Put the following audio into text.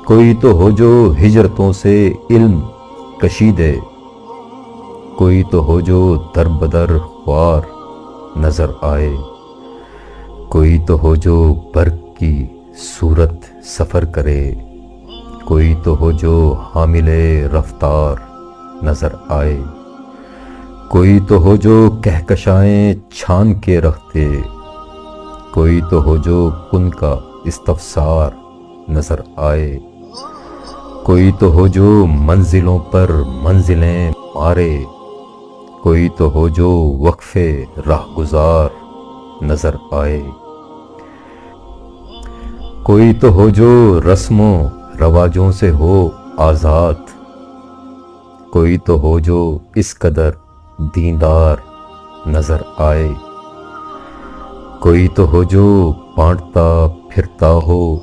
कोई तो हो जो हिजरतों से इल्म कशीदे, कोई तो हो जो दर बदर ख्वार नजर आए, कोई तो हो जो बर्क की सूरत सफ़र करे, कोई तो हो जो हामिले रफ्तार नजर आए, कोई तो हो जो कहकशाएं छान के रखते, कोई तो हो जो कुन का इस्तफसार नजर आए, कोई तो हो जो मंजिलों पर मंजिलें मारे, कोई तो हो जो वक्फे राहगुजार नजर आए, कोई तो हो जो रस्मों रवाजों से हो आज़ाद, कोई तो हो जो इस कदर दीनदार नजर आए, कोई तो हो जो बांटता फिरता हो